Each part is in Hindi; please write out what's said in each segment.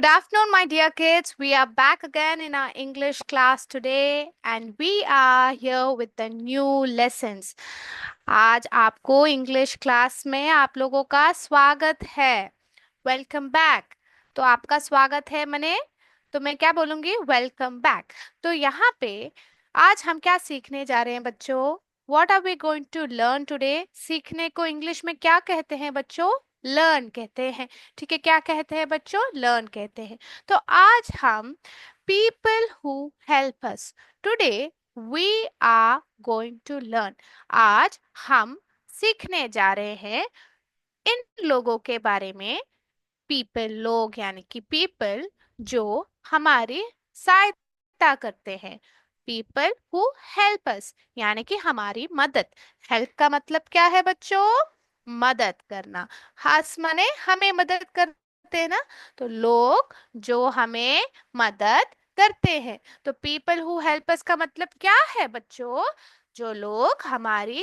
afternoon, my dear kids. We are back again in our English class today, and we are here with the new lessons. आज आपको इंग्लिश क्लास में आप लोगों का स्वागत है. Welcome back. तो आपका स्वागत है मने, तो मैं क्या बोलूंगी? Welcome back. तो यहाँ पे आज हम क्या सीखने जा रहे हैं बच्चों? What are we going to learn today? सीखने को इंग्लिश में क्या कहते हैं बच्चों? लर्न कहते हैं. ठीक है, क्या कहते हैं बच्चों? लर्न कहते हैं. तो आज हम people who help us, today we are going to learn. आज हम सीखने जा रहे हैं इन लोगों के बारे में. पीपल, लोग यानी कि पीपल जो हमारी सहायता करते हैं. पीपल हु हेल्प अस यानी कि हमारी मदद. हेल्प का मतलब क्या है बच्चों? मदद करना. हस माने हमें मदद करते हैं ना, तो लोग जो हमें मदद करते हैं. तो पीपल हु हेल्प अस का मतलब क्या है बच्चों? जो लोग हमारी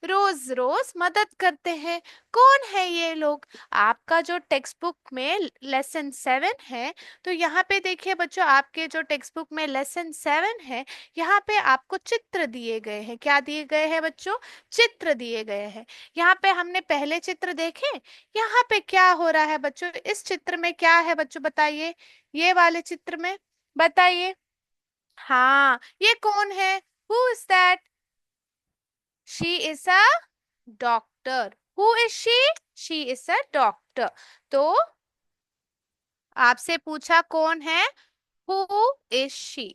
रोज रोज मदद करते हैं. कौन है ये लोग? आपका जो टेक्स्ट बुक में लेसन 7 है, तो यहाँ पे देखिए बच्चों, आपके जो टेक्स्ट बुक में लेसन 7 है, यहाँ पे आपको चित्र दिए गए हैं. क्या दिए गए हैं बच्चों? चित्र दिए गए हैं. यहाँ पे हमने पहले चित्र देखे. यहाँ पे क्या हो रहा है बच्चों? इस चित्र में क्या है बच्चों, बताइए. ये वाले चित्र में बताइए. हाँ, ये कौन है? Who is that? She is a doctor. Who is she? She is a doctor. तो आपसे पूछा कौन है? Who is she?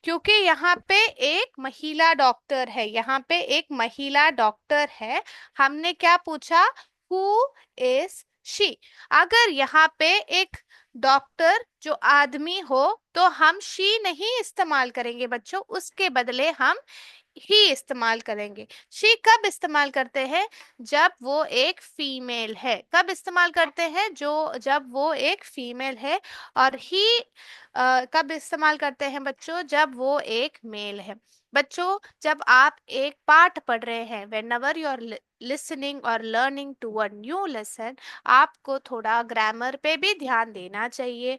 क्योंकि यहाँ पे एक महिला डॉक्टर है. यहाँ पे एक महिला डॉक्टर है. हमने क्या पूछा? Who is she. अगर यहाँ पे एक डॉक्टर जो आदमी हो, तो हम शी नहीं इस्तेमाल करेंगे बच्चों. उसके बदले हम ही इस्तेमाल करेंगे. शी कब इस्तेमाल करते हैं? जब वो एक फीमेल है. कब इस्तेमाल करते हैं? जब वो एक फीमेल है. और ही कब इस्तेमाल करते हैं बच्चों? जब वो एक मेल है. बच्चों, जब आप एक पाठ पढ़ रहे हैं, whenever you are listening or learning to a new lesson, आपको थोड़ा ग्रामर पे भी ध्यान देना चाहिए.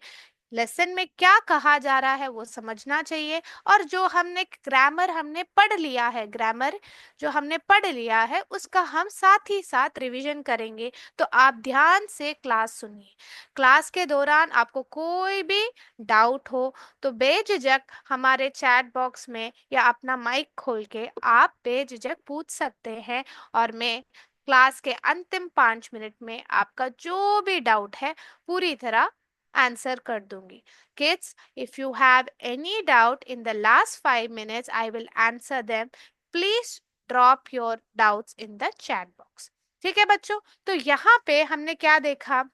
लेसन में क्या कहा जा रहा है वो समझना चाहिए. और जो हमने ग्रामर हमने पढ़ लिया है, ग्रामर जो हमने पढ़ लिया है, उसका हम साथ ही साथ रिवीजन करेंगे. तो आप ध्यान से क्लास सुनिए. क्लास के दौरान आपको कोई भी डाउट हो, तो बेझिझक हमारे चैट बॉक्स में या अपना माइक खोल के आप बेझिझक पूछ सकते हैं. और मैं क्लास के अंतिम 5 मिनट में आपका जो भी डाउट है पूरी तरह आंसर कर दूंगी. Kids, if you have any doubt in the last 5 minutes, I will answer them. Please drop your doubts in the chat box. ठीक है बच्चों? तो यहाँ पे हमने क्या देखा?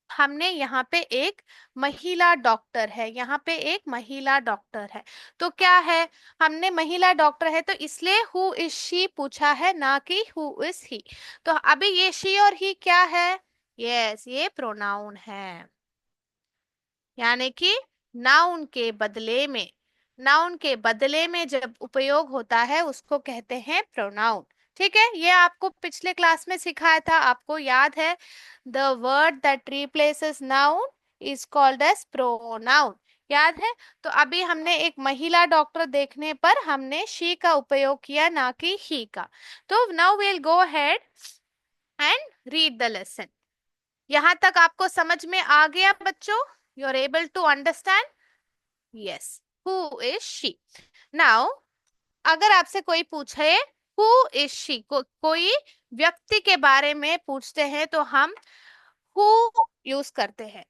हमने यहाँ पे एक महिला डॉक्टर है. यहाँ पे एक महिला डॉक्टर है. तो क्या है? हमने महिला डॉक्टर है तो इसलिए हु इज शी पूछा है, ना कि हु इज ही. तो अभी ये शी और ही क्या है? यस, ये प्रोनाउन है. यानी कि नाउन के बदले में, नाउन के बदले में जब उपयोग होता है उसको कहते हैं प्रोनाउन. ठीक है, ये आपको पिछले क्लास में सिखाया था, आपको याद है. The word that replaces noun is called as pronoun. याद है? तो अभी हमने एक महिला डॉक्टर देखने पर हमने शी का उपयोग किया, ना कि ही का. तो now we will go ahead and read the lesson. यहाँ तक आपको समझ में आ गया बच्चों? You are able to understand? Yes. Who is she? Now अगर आपसे कोई पूछे हु इज शी, कोई व्यक्ति के बारे में पूछते हैं, तो हम हु यूज करते हैं.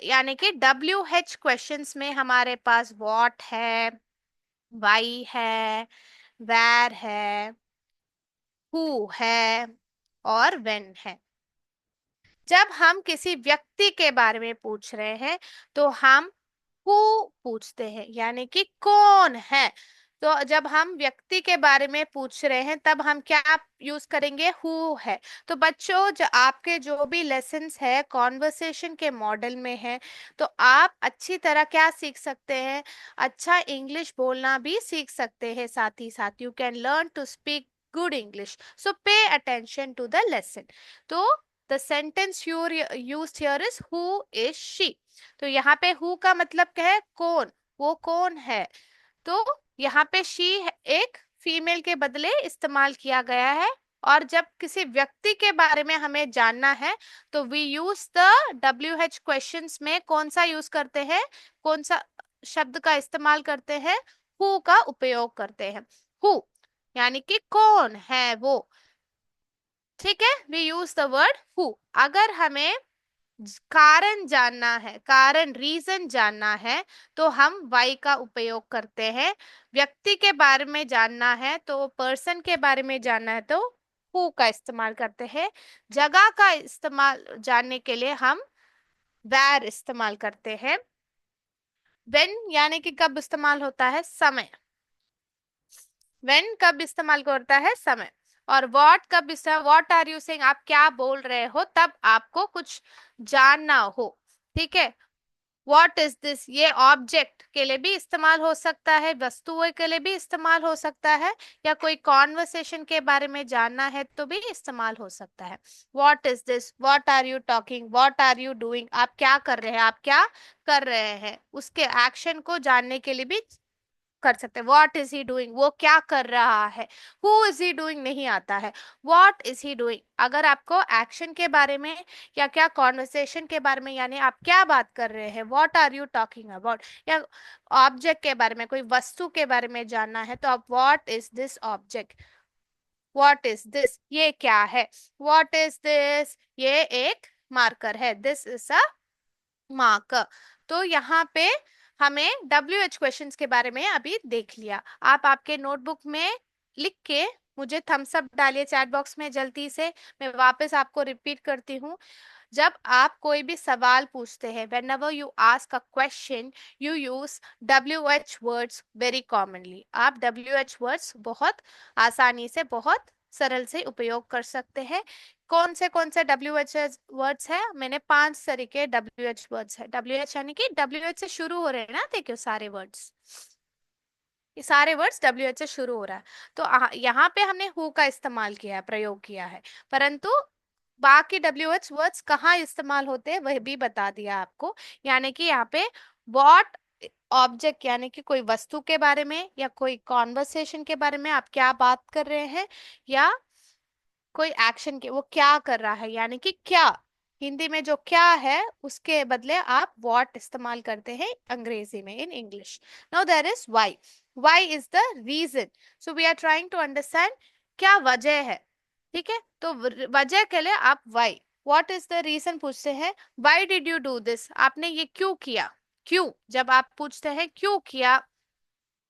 यानी कि WH क्वेश्चंस में हमारे पास व्हाट है, वाई है, वेर है, हु है और व्हेन है. जब हम किसी व्यक्ति के बारे में पूछ रहे हैं, तो हम हु पूछते हैं, यानी कि कौन है. तो जब हम व्यक्ति के बारे में पूछ रहे हैं, तब हम क्या यूज करेंगे? हु है. तो बच्चों, जो आपके जो भी लेसन्स है कॉन्वर्सेशन के मॉडल में है, तो आप अच्छी तरह क्या सीख सकते हैं? अच्छा इंग्लिश बोलना भी सीख सकते हैं. साथ ही साथ you can learn to speak good English. So pay attention to the lesson. तो the sentence used here is who is she. तो यहाँ पे हु का मतलब क्या है, कौन, वो कौन है। तो यहाँ पे शी एक फीमेल के बदले इस्तेमाल किया गया है। और जब किसी व्यक्ति के बारे में हमें जानना है तो we use the WH questions में कौन सा यूज करते हैं, कौन सा शब्द का इस्तेमाल करते हैं, हु का उपयोग करते हैं। हु यानी कि कौन है वो, ठीक है, we use the word who. अगर हमें कारण जानना है, कारण रीजन जानना है, तो हम वाई का उपयोग करते हैं। व्यक्ति के बारे में जानना है, तो पर्सन के बारे में जानना है तो हु का इस्तेमाल करते हैं। जगह का इस्तेमाल जानने के लिए हम वेर इस्तेमाल करते हैं। व्हेन यानी कि कब इस्तेमाल होता है, समय। व्हेन कब इस्तेमाल होता है, समय। और व्हाट कब इस्तेमाल, व्हाट आर यू सेइंग, आप क्या बोल रहे हो, तब आपको कुछ जानना हो, ठीक है। व्हाट इज दिस, ये ऑब्जेक्ट के लिए भी इस्तेमाल हो सकता है, वस्तुओं के लिए भी इस्तेमाल हो सकता है, या कोई कॉन्वर्सेशन के बारे में जानना है तो भी इस्तेमाल हो सकता है। What is this, what are you talking, what are you doing, आप क्या कर रहे हैं, आप क्या कर रहे हैं, उसके एक्शन को जानने के लिए भी कर सकते हैं। व्हाट इज ही डूइंग, वो क्या कर रहा है। हु इज ही डूइंग नहीं आता है, व्हाट इज ही डूइंग। अगर आपको एक्शन के बारे में या क्या कॉन्वर्सेशन के बारे में, यानी आप क्या बात कर रहे हैं, what are you talking about, या ऑब्जेक्ट के बारे में, कोई वस्तु के बारे में जानना है, तो आप what is this object, what is this, ये क्या है, व्हाट इज दिस, ये एक मार्कर है, दिस इज अ मार्कर। तो यहाँ पे हमें WH क्वेश्चंस के बारे में अभी देख लिया। आप आपके नोटबुक में लिख के मुझे थम्स अप डालिए चैट बॉक्स में जल्दी से। मैं वापस आपको रिपीट करती हूँ। जब आप कोई भी सवाल पूछते हैं, whenever you ask a question, you use WH words very commonly। आप WH words बहुत आसानी से, बहुत सरल से उपयोग कर सकते हैं। कौन से WH वर्ड्स है, मैंने 5 तरीके WH वर्ड्स है। WH यानी कि WH से शुरू हो रहे हैं ना, देखियो सारे वर्ड्स, ये सारे वर्ड्स WH से शुरू हो रहा है। तो यहाँ पे हमने हु का इस्तेमाल किया है, प्रयोग किया है, परंतु बाकी WH वर्ड्स कहाँ इस्तेमाल होते हैं वह भी बता दिया आपको। यानी कि यहाँ पे व्हाट ऑब्जेक्ट यानी कि कोई वस्तु के बारे में या कोई कॉन्वर्सेशन के बारे में आप क्या बात कर रहे हैं, या कोई एक्शन के वो क्या कर रहा है, यानी कि क्या, हिंदी में जो क्या है उसके बदले आप व्हाट इस्तेमाल करते हैं अंग्रेजी में, in English. Now there is why. Why is the reason, so we are trying to understand क्या वजह है, ठीक है। तो वजह के लिए आप why, what is the reason पूछते हैं। Why did you do this, आपने ये क्यों किया, क्यों, जब आप पूछते हैं क्यों किया,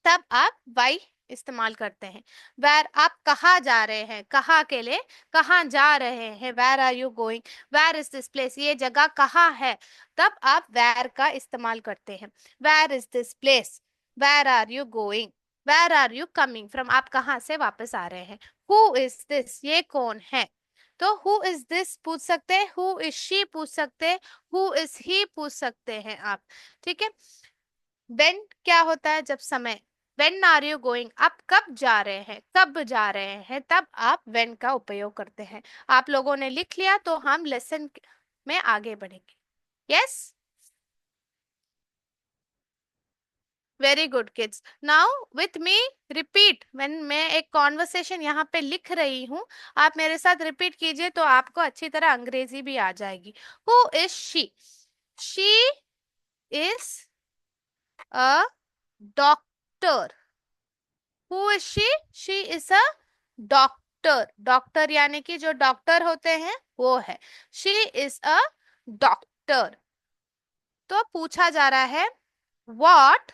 तब आप वाई इस्तेमाल करते हैं। वेर, आप कहाँ जा रहे हैं, कहाँ के लिए, कहाँ जा रहे हैं, where are you going, where is this place, ये जगह कहाँ है, तब आप वेर का इस्तेमाल करते हैं। Where is this place, where are you going, where are you coming from, आप कहाँ से वापस आ रहे हैं। हु इज दिस, ये कौन है। तो हु इज दिस पूछ सकते हैं, हु इज शी पूछ सकते हैं, हु इज ही पूछ सकते हैं आप, ठीक है। वेन क्या होता है, जब समय, वेन आर यू गोइंग, आप कब जा रहे हैं, कब जा रहे हैं, तब आप वेन का उपयोग करते हैं। आप लोगों ने लिख लिया तो हम लेसन में आगे बढ़ेंगे। Yes, very good kids. Now with me repeat, when मैं एक कॉन्वर्सेशन यहाँ पे लिख रही हूँ, आप मेरे साथ रिपीट कीजिए तो आपको अच्छी तरह अंग्रेजी भी आ जाएगी। Who is she, she is a doctor. Who is she, she is a doctor. Doctor यानी कि जो डॉक्टर होते हैं वो है, शी इज अ डॉक्टर। तो पूछा जा रहा है what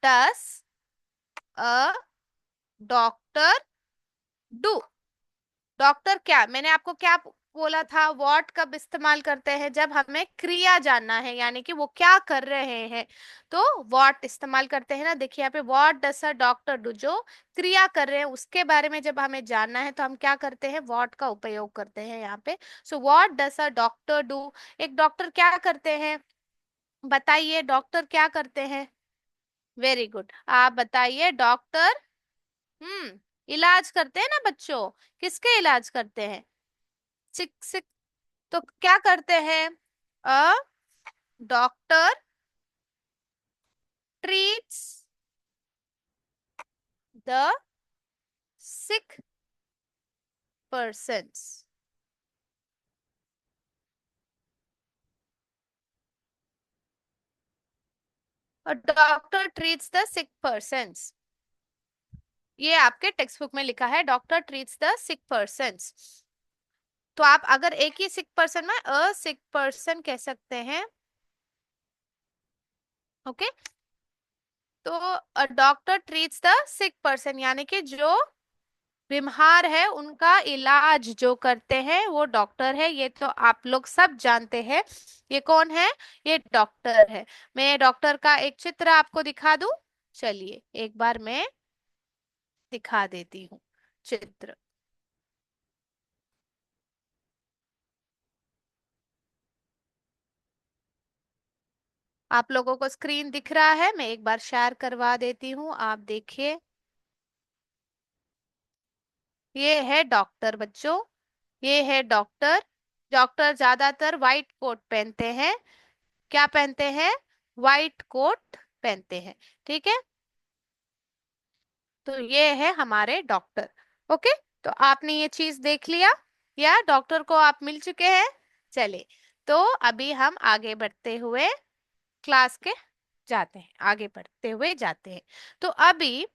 does a doctor do. Doctor क्या, मैंने आपको क्या बोला था, व्हाट कब इस्तेमाल करते हैं, जब हमें क्रिया जानना है, यानी कि वो क्या कर रहे हैं, तो व्हाट इस्तेमाल करते हैं ना। देखिए यहाँ पे what does a doctor do, जो क्रिया कर रहे हैं उसके बारे में जब हमें जानना है तो हम क्या करते हैं, व्हाट का उपयोग करते हैं यहाँ पे। So what does a doctor do, एक डॉक्टर क्या करते हैं, बताइए डॉक्टर क्या करते हैं। वेरी गुड, आप बताइए डॉक्टर, इलाज करते हैं ना बच्चों, किसके इलाज करते हैं, सिक सिक तो क्या करते हैं? A doctor treats the sick persons. A doctor treats the sick persons। ये आपके टेक्स्ट बुक में लिखा है, doctor treats the sick persons. तो आप अगर एक ही सिक पर्सन में अ सिक पर्सन कह सकते हैं। ओके, तो doctor treats the sick person यानी कि जो बीमार है उनका इलाज जो करते हैं वो डॉक्टर है। ये तो आप लोग सब जानते हैं। ये कौन है? ये डॉक्टर है। मैं डॉक्टर का एक चित्र आपको दिखा दूं। चलिए एक बार मैं दिखा देती हूँ चित्र। आप लोगों को स्क्रीन दिख रहा है? मैं एक बार शेयर करवा देती हूँ, आप देखिए। ये है डॉक्टर बच्चों, ये है डॉक्टर। डॉक्टर ज्यादातर व्हाइट कोट पहनते हैं। क्या पहनते हैं? व्हाइट कोट पहनते हैं। ठीक है, तो ये है हमारे डॉक्टर। ओके, तो आपने ये चीज देख लिया या डॉक्टर को आप मिल चुके हैं? चलिए, तो अभी हम आगे बढ़ते हुए क्लास के जाते हैं, आगे बढ़ते हुए जाते हैं। तो अभी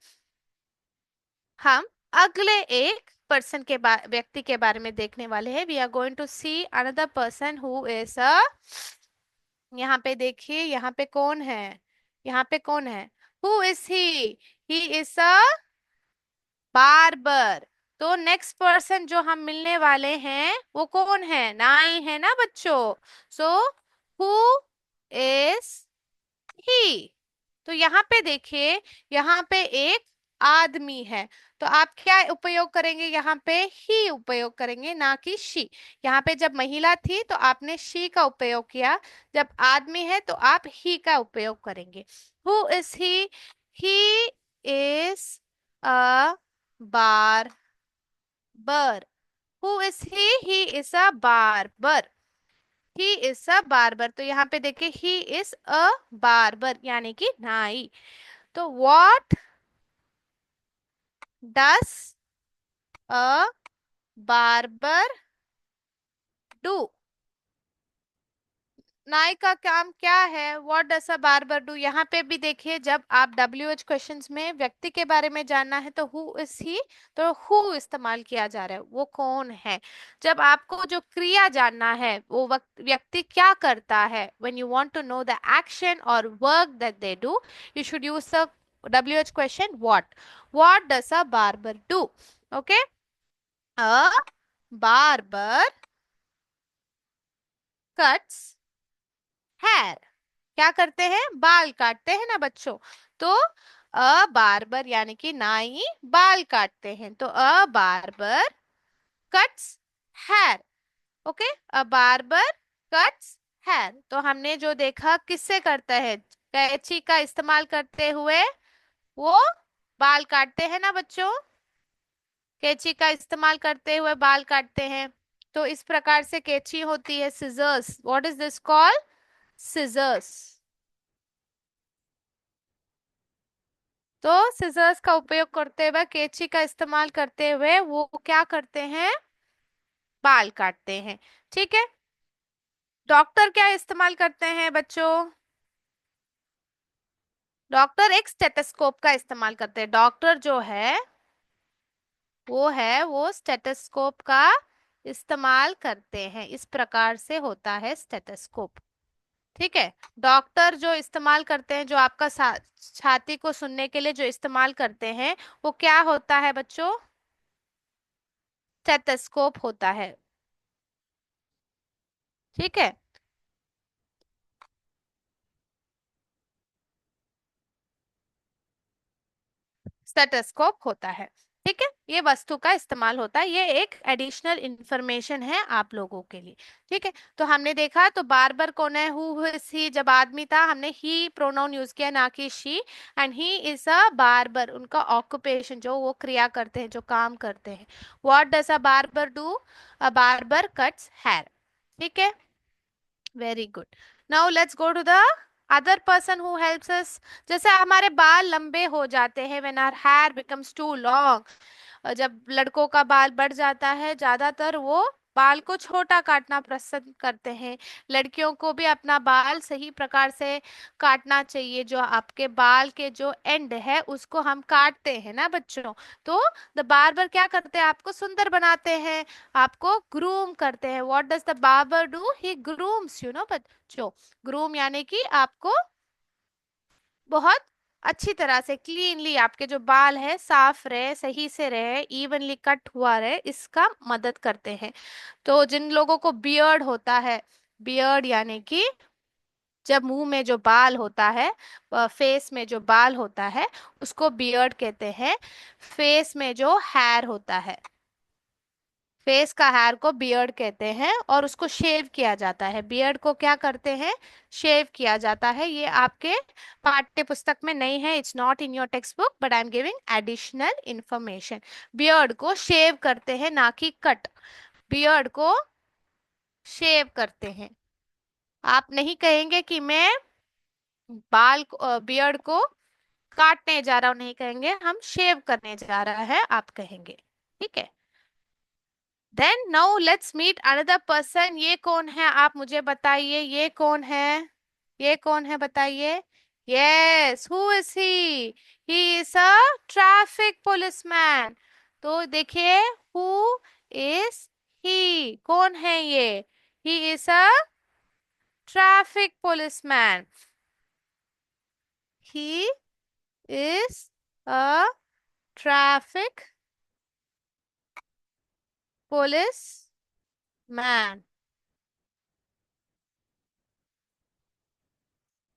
हम अगले एक पर्सन के व्यक्ति के बारे में देखने वाले हैं। We are going to see another person who is a, यहाँ पे देखिए, यहाँ पे कौन है? यहाँ पे कौन है? Who is he is a barber. तो नेक्स्ट पर्सन जो हम मिलने वाले हैं वो कौन है? नाई है ना बच्चों। So who is he. तो यहाँ पे देखिए, यहाँ पे एक आदमी है। तो आप क्या उपयोग करेंगे? यहाँ पे ही उपयोग करेंगे, ना कि शी। यहाँ पे जब महिला थी तो आपने शी का उपयोग किया, जब आदमी है तो आप ही का उपयोग करेंगे। Who is he is a barber. Who is he is a barber. He is a barber. तो यहाँ पे देखिए, ही इज अ बार्बर यानी कि नाई। तो what does a barber do? नाई का काम क्या है? What does a barber do? यहाँ पे भी देखिए, जब आप WH क्वेश्चंस में व्यक्ति के बारे में जानना है तो हु इज ही, तो हु इस्तेमाल किया जा रहा है, वो कौन है। जब आपको जो क्रिया जानना है वो व्यक्ति क्या करता है, when you want to know the action और work that they do, you should use the WH question what does a barber do. Okay, a barber cuts hair. क्या करते हैं? बाल काटते हैं ना बच्चों। तो अ बार्बर यानी कि नाई बाल काटते हैं, तो a barber cuts hair. Okay, a barber cuts hair. तो हमने जो देखा किससे करता है? कैंची का इस्तेमाल करते हुए वो बाल काटते हैं ना बच्चों। कैंची का इस्तेमाल करते हुए बाल काटते हैं। तो इस प्रकार से कैंची होती है scissors. What is this called? Scissors. तो सिजर्स का उपयोग करते हुए, कैंची का इस्तेमाल करते हुए वो क्या करते हैं? बाल काटते हैं। ठीक है, डॉक्टर क्या इस्तेमाल करते हैं बच्चों? डॉक्टर एक स्टेथोस्कोप का इस्तेमाल करते हैं। डॉक्टर जो है वो स्टेथोस्कोप का इस्तेमाल करते हैं। इस प्रकार से होता है स्टेथोस्कोप। ठीक है, डॉक्टर जो इस्तेमाल करते हैं, जो आपका छाती को सुनने के लिए जो इस्तेमाल करते हैं, वो क्या होता है बच्चों? स्टेथोस्कोप होता है। ठीक है, स्टेथोस्कोप होता है। ठीक है, ये वस्तु का इस्तेमाल होता है। ये एक एडिशनल इंफॉर्मेशन है आप लोगों के लिए। ठीक है, तो हमने देखा तो बार्बर कौन है? Who is he. जब आदमी था हमने ही प्रोनाउन यूज किया, ना कि शी। And he is a barber, उनका ऑक्यूपेशन, जो वो क्रिया करते हैं, जो काम करते हैं। What does a barber do? A barber cuts hair. ठीक है, very good. Now let's go to the other person who helps us. जैसे हमारे बाल लंबे हो जाते हैं, when our hair becomes too long. जब लड़कों का बाल बढ़ जाता है, ज्यादातर वो बाल को छोटा काटना पसंद करते हैं. लड़कियों को भी अपना बाल सही प्रकार से काटना चाहिए. जो आपके बाल के जो एंड है उसको हम काटते हैं ना बच्चों. तो द बार्बर क्या करते हैं, आपको सुंदर बनाते हैं, आपको ग्रूम करते हैं. What does the barber do, he grooms you know बच्चों. ग्रूम यानी कि आपको बहुत अच्छी तरह से क्लीनली आपके जो बाल है साफ रहे, सही से रहे, इवनली कट हुआ रहे, इसका मदद करते हैं. तो जिन लोगों को बियर्ड होता है, बियर्ड यानी कि जब मुंह में जो बाल होता है, फेस में जो बाल होता है, उसको बियर्ड कहते हैं. फेस में जो हेयर होता है, फेस का हेयर को बियर्ड कहते हैं, और उसको शेव किया जाता है. बियर्ड को क्या करते हैं, शेव किया जाता है. ये आपके पाठ्य पुस्तक में नहीं है, it's not in your text book, but I am giving additional information. Beard को शेव करते हैं, ना कि कट. बियर्ड को शेव करते हैं. आप नहीं कहेंगे कि मैं बियर्ड को काटने जा रहा हूं, नहीं कहेंगे, हम शेव करने जा रहा है आप कहेंगे. ठीक है. Then now let's meet another person. ये कौन है, आप मुझे बताइए, ये कौन है, ये कौन है बताइए. Yes, who is he is a traffic policeman. तो देखिए, हु इज ही, कौन है ये, ही is a traffic policeman. He is a traffic policeman.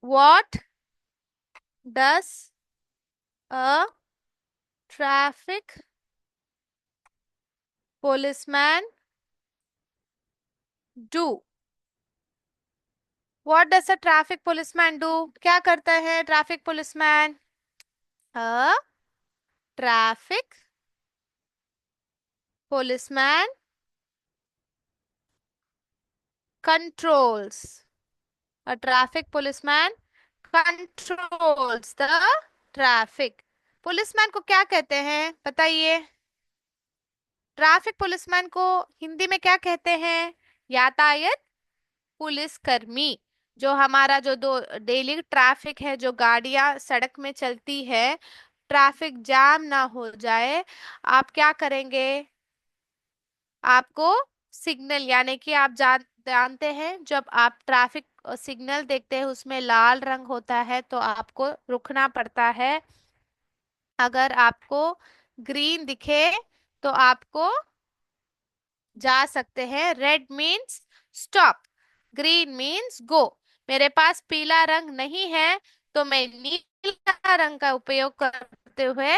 What does a traffic policeman do? What does a traffic policeman do? क्या करता है traffic policeman? A traffic policeman controls. A traffic policeman controls the traffic. Policeman को क्या कहते हैं बताइए? ट्रैफिक पुलिसमैन को हिंदी में क्या कहते हैं? यातायात पुलिसकर्मी. जो हमारा जो दो डेली ट्रैफिक है, जो गाड़ियां सड़क में चलती है, ट्रैफिक जाम ना हो जाए, आप क्या करेंगे? आपको सिग्नल, यानी कि आप जानते हैं, जब आप ट्रैफिक सिग्नल देखते हैं उसमें लाल रंग होता है तो आपको रुकना पड़ता है. अगर आपको ग्रीन दिखे तो आपको जा सकते हैं. Red means stop, green means go. मेरे पास पीला रंग नहीं है तो मैं नीला रंग का उपयोग करते हुए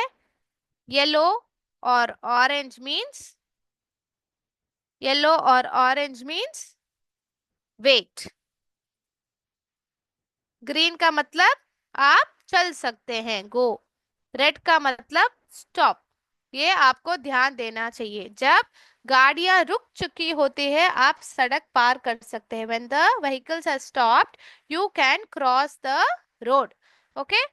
येलो और ऑरेंज मीन्स, येलो और ऑरेंज मीन्स वेट. ग्रीन का मतलब आप चल सकते हैं, गो. रेड का मतलब स्टॉप. ये आपको ध्यान देना चाहिए. जब गाड़ियां रुक चुकी होती है आप सड़क पार कर सकते हैं. When the vehicles are stopped you can cross the road. Okay,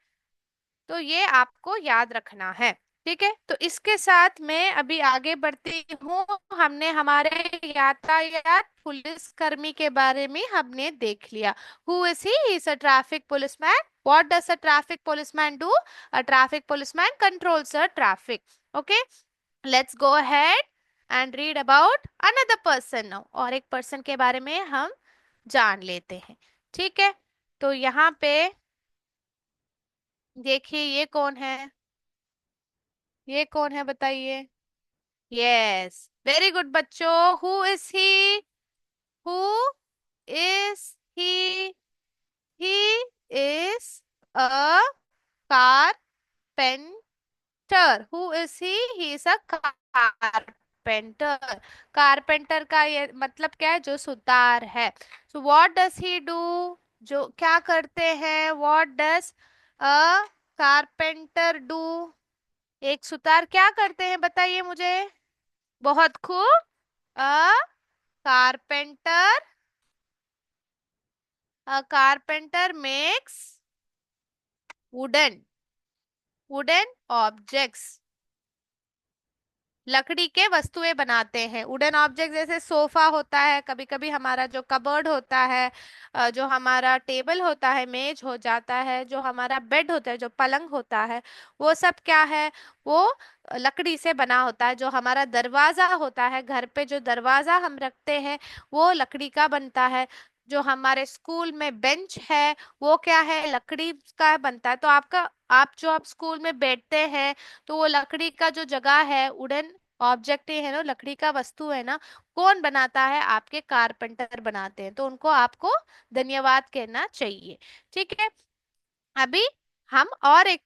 तो ये आपको याद रखना है. ठीक है, तो इसके साथ मैं अभी आगे बढ़ती हूँ. हमने हमारे यातायात पुलिसकर्मी के बारे में हमने देख लिया. Who is he is a traffic policeman. What does a traffic policeman do? A traffic policeman controls a traffic. Okay, let's go ahead and read about another person now. और एक पर्सन के बारे में हम जान लेते हैं. ठीक है, तो यहाँ पे देखिए, ये कौन है, ये कौन है बताइए. यस, वेरी गुड बच्चों. Who is he, who is he he is a carpenter. Who is he is a carpenter. Carpenter का ये मतलब क्या है, जो सुतार है. So what does he do, जो क्या करते हैं, what does a carpenter do. एक सुतार क्या करते हैं बताइए मुझे. बहुत खूब. अ carpenter A carpenter makes wooden objects. लकड़ी के वस्तुएं बनाते हैं। वुडन ऑब्जेक्ट जैसे सोफा होता है, कभी कभी हमारा जो कबर्ड होता है, जो हमारा टेबल होता है, मेज हो जाता है, जो हमारा बेड होता है, जो पलंग होता है, वो सब क्या है, वो लकड़ी से बना होता है। जो हमारा दरवाजा होता है, घर पे जो दरवाजा हम रखते हैं, वो लकड़ी का बनता है। जो हमारे स्कूल में बेंच है, वो क्या है, लकड़ी का बनता है। तो आप जो आप स्कूल में बैठते हैं, तो वो लकड़ी का जो जगह है, वुडन ऑब्जेक्ट है ना, लकड़ी का वस्तु है ना, कौन बनाता है, आपके कारपेंटर बनाते हैं। तो उनको आपको धन्यवाद कहना चाहिए। ठीक है। अभी हम और एक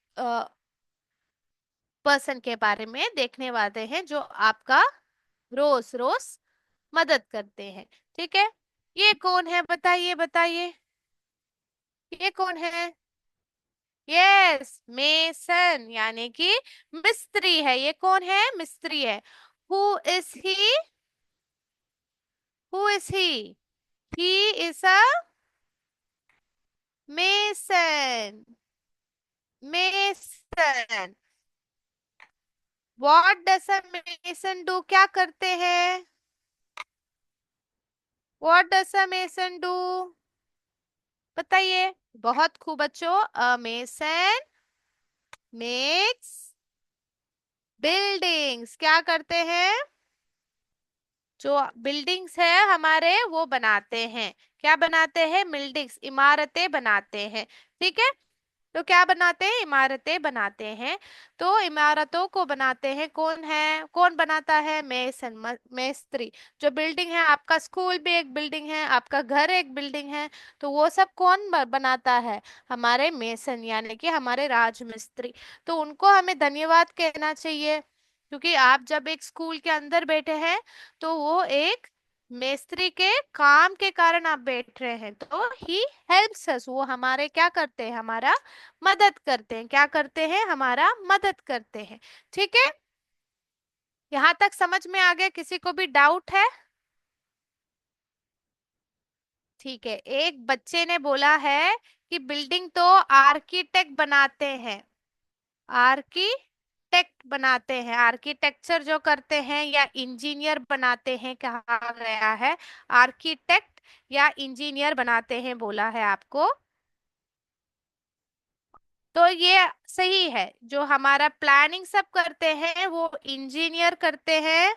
पर्सन के बारे में देखने वाले हैं जो आपका रोज रोज मदद करते हैं। ठीक है। ये कौन है, बताइए बताइए, ये कौन है? यस, मेसन, यानी कि मिस्त्री है। ये कौन है? मिस्त्री है। Who is he? Who is he? He is a mason. Mason. What does a mason do? क्या करते हैं? What does a mason do? बताइए। बहुत खूब बच्चों। A mason makes buildings. क्या करते हैं? जो बिल्डिंग्स है हमारे, वो बनाते हैं। क्या बनाते हैं? बिल्डिंग्स, इमारतें बनाते हैं। ठीक है। तो क्या बनाते हैं? इमारतें बनाते हैं। तो इमारतों को बनाते हैं कौन है? कौन बनाता है? मेसन, मेस्त्री। जो बिल्डिंग है, आपका स्कूल भी एक बिल्डिंग है, आपका घर एक बिल्डिंग है, तो वो सब कौन बनाता है? हमारे मेसन, यानी कि हमारे राजमिस्त्री। तो उनको हमें धन्यवाद कहना चाहिए, क्योंकि आप जब एक स्कूल के अंदर बैठे हैं, तो वो एक मिस्त्री के काम के कारण आप बैठ रहे हैं। तो ही हेल्प्स अस, वो हमारे क्या करते हैं? हमारा मदद करते हैं। क्या करते हैं? हमारा मदद करते हैं। ठीक है। यहाँ तक समझ में आ गया? किसी को भी डाउट है? ठीक है। एक बच्चे ने बोला है कि बिल्डिंग तो आर्किटेक्ट बनाते हैं। आर्किटेक्ट बनाते हैं, आर्किटेक्चर जो करते हैं, या इंजीनियर बनाते हैं, कहा गया है आर्किटेक्ट या इंजीनियर बनाते हैं, बोला है आपको। तो ये सही है। जो हमारा प्लानिंग सब करते हैं, वो इंजीनियर करते हैं।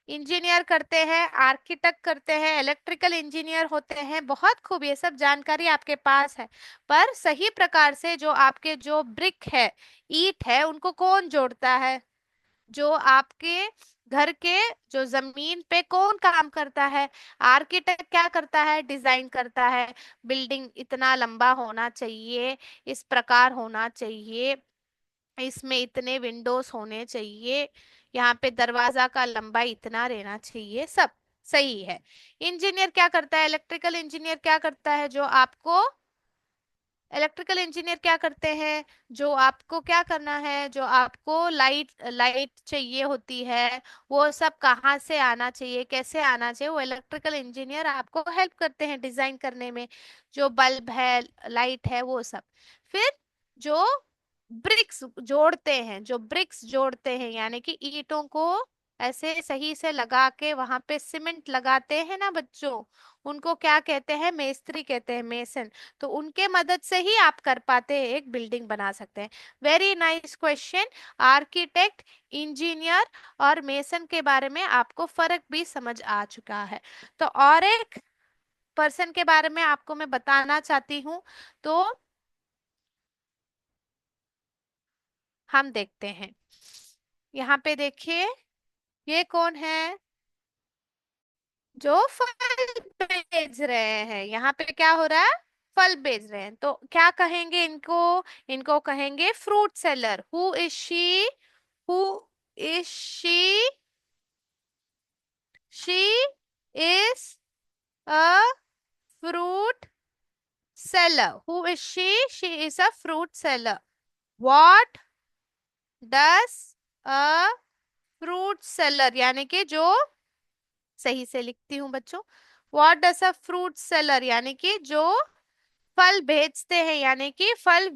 इंजीनियर करते हैं, आर्किटेक्ट करते हैं, इलेक्ट्रिकल इंजीनियर होते हैं। बहुत खूब, ये सब जानकारी आपके पास है। पर सही प्रकार से जो आपके जो ब्रिक है, ईंट है, उनको कौन जोड़ता है? जो आपके घर के जो जमीन पे कौन काम करता है? आर्किटेक्ट क्या करता है? डिजाइन करता है। बिल्डिंग इतना लंबा होना चाहिए, इस प्रकार होना चाहिए, इसमें इतने विंडोज होने चाहिए, यहाँ पे दरवाजा का लंबाई इतना रहना चाहिए, सब सही है। इंजीनियर क्या करता है? इलेक्ट्रिकल इंजीनियर क्या करता है? जो आपको इलेक्ट्रिकल इंजीनियर क्या करते हैं? जो आपको क्या करना है, जो आपको लाइट लाइट चाहिए होती है, वो सब कहाँ से आना चाहिए, कैसे आना चाहिए, वो इलेक्ट्रिकल इंजीनियर आपको हेल्प करते हैं डिजाइन करने में। जो बल्ब है, लाइट है, वो सब। फिर जो ब्रिक्स जोड़ते हैं, जो ब्रिक्स जोड़ते हैं, यानी कि ईंटों को ऐसे सही से लगा के वहां पे सीमेंट लगाते हैं ना बच्चों, उनको क्या कहते हैं? मेस्त्री कहते हैं, मेसन। तो उनके मदद से ही आप कर पाते हैं, एक बिल्डिंग बना सकते हैं। Very nice question. Architect, engineer और मेसन के बारे में आपको फर्क भी समझ आ चुका है। तो और एक पर्सन के बारे में आपको मैं बताना चाहती हूँ। तो हम देखते हैं, यहाँ पे देखिए, ये कौन है? जो फल बेच रहे हैं। यहाँ पे क्या हो रहा है? फल बेच रहे हैं। तो क्या कहेंगे इनको? इनको कहेंगे fruit seller. Who is she? Who is she? She is a fruit seller. Who is she? She is a fruit seller. What does a fruit seller, यानी कि जो, सही से लिखती हूँ बच्चों, what does a fruit seller, यानी कि जो फल बेचते हैं, यानी कि फल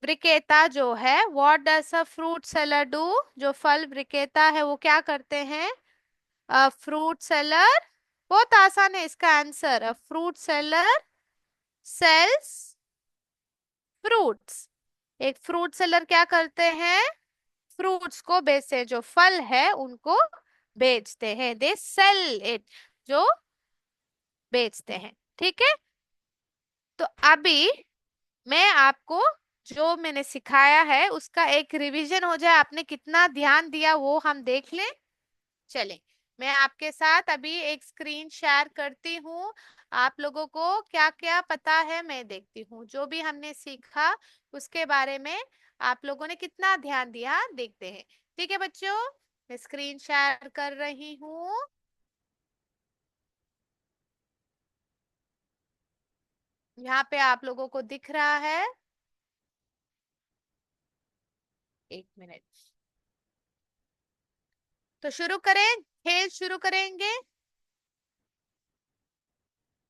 विक्रेता जो है, what does a fruit seller do, जो फल विक्रेता है वो क्या करते हैं? फ्रूट सेलर, बहुत आसान है इसका answer, a fruit seller sales fruits. एक फ्रूट सेलर क्या करते हैं? फ्रूट्स को बेचते हैं, जो फल है उनको बेचते हैं, दे सेल इट, जो बेचते हैं। ठीक है, तो अभी मैं आपको जो मैंने सिखाया है उसका एक रिवीजन हो जाए, आपने कितना ध्यान दिया वो हम देख लें। चलें, मैं आपके साथ अभी एक स्क्रीन शेयर करती हूँ। आप लोगों को क्या क्या पता है मैं देखती हूँ, जो भी हमने सीखा उसके बारे में आप लोगों ने कितना ध्यान दिया देखते हैं। ठीक है बच्चों, मैं स्क्रीन शेयर कर रही हूँ। यहाँ पे आप लोगों को दिख रहा है? एक मिनट, तो शुरू करें, खेल शुरू करेंगे।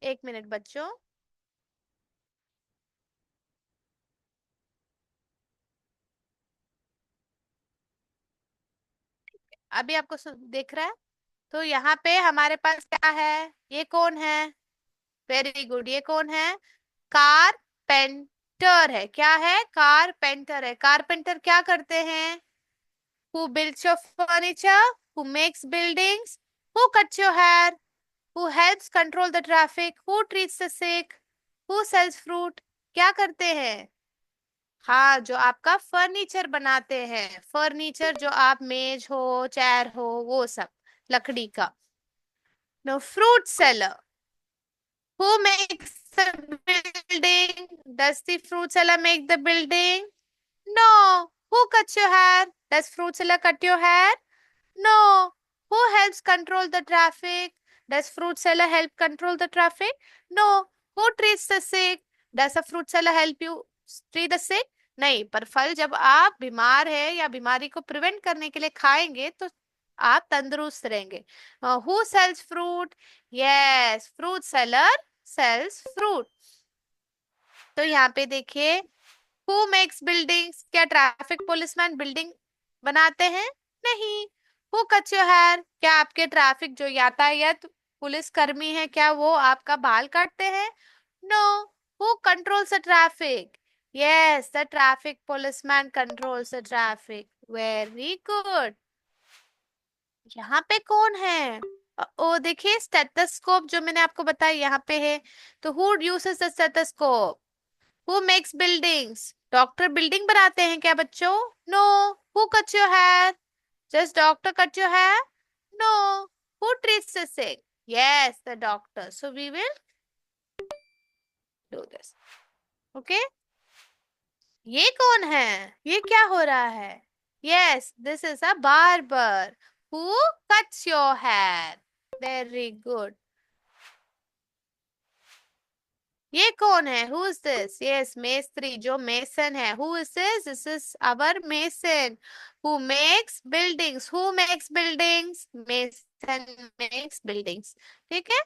एक मिनट बच्चों। अभी आपको दिख रहा है? तो यहाँ पे हमारे पास क्या है? ये कौन है? वेरी गुड, ये कौन है? कारपेंटर है। क्या है? कारपेंटर है। कारपेंटर क्या करते हैं? Who builds your furniture, who makes buildings, who cuts your hair, who helps control the traffic, who treats the sick, who sells fruit. क्या करते हैं? हाँ, जो आपका फर्नीचर बनाते हैं, फर्नीचर जो आप मेज हो, चेयर हो, वो सब लकड़ी का। No, fruit seller, who makes the building? Does the fruit seller make the building? No. Who cuts your hair? Does fruit seller cut your hair? No. Who helps control the traffic? Does fruit seller help control the traffic? No. Who treats the sick? Does a fruit seller help you treat the sick? नहीं, पर फल जब आप बीमार है या बीमारी को प्रिवेंट करने के लिए खाएंगे तो आप तंदुरुस्त रहेंगे। Who sells fruit? Yes, fruit seller sells fruit. तो यहाँ पे देखिए, हु मेक्स बिल्डिंग्स, क्या ट्रैफिक पुलिसमैन बिल्डिंग बनाते हैं? नहीं। हु कट्स योर हेयर, क्या आपके ट्रैफिक जो यातायात पुलिस कर्मी है, क्या वो आपका बाल काटते हैं? No. Who controls the traffic? Yes, the traffic policeman controls the traffic. Very good. यहाँ पे कौन है? ओ देखिए, स्टेथोस्कोप जो मैंने आपको बताया यहाँ पे है। तो who uses the stethoscope? Who makes buildings, doctor building बनाते हैं क्या बच्चों? No. Who cuts your hair? Just doctor cut your hair? No. Who treats the sick? Yes, the doctor. So we will do this. Okay, ये कौन है? ये क्या हो रहा है? Yes, this is a barber who cuts your hair. Very good. ये कौन है? Who is this? यस, मेस्त्री, जो मेसन है। Who is this? This is our mason who makes buildings. Who makes buildings? Mason makes buildings. ठीक है,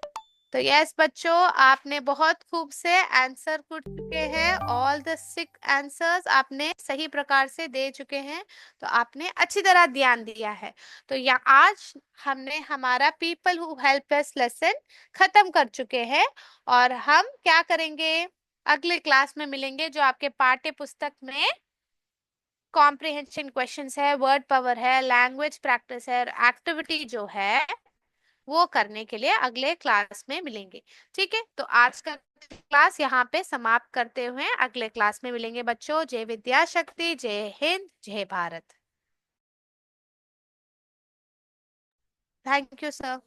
तो यस बच्चों, आपने बहुत खूब से आंसर कर चुके हैं। ऑल द 6 आंसर्स आपने सही प्रकार से दे चुके हैं, तो आपने अच्छी तरह ध्यान दिया है। तो या आज हमने हमारा people who help us lesson खत्म कर चुके हैं, और हम क्या करेंगे? अगले क्लास में मिलेंगे, जो आपके पाठ्य पुस्तक में कॉम्प्रिहेंशन क्वेश्चंस है, वर्ड पावर है, लैंग्वेज प्रैक्टिस है, एक्टिविटी जो है वो करने के लिए अगले क्लास में मिलेंगे। ठीक है, तो आज का क्लास यहाँ पे समाप्त करते हुए अगले क्लास में मिलेंगे बच्चों। जय विद्या शक्ति, जय हिंद, जय भारत। Thank you sir.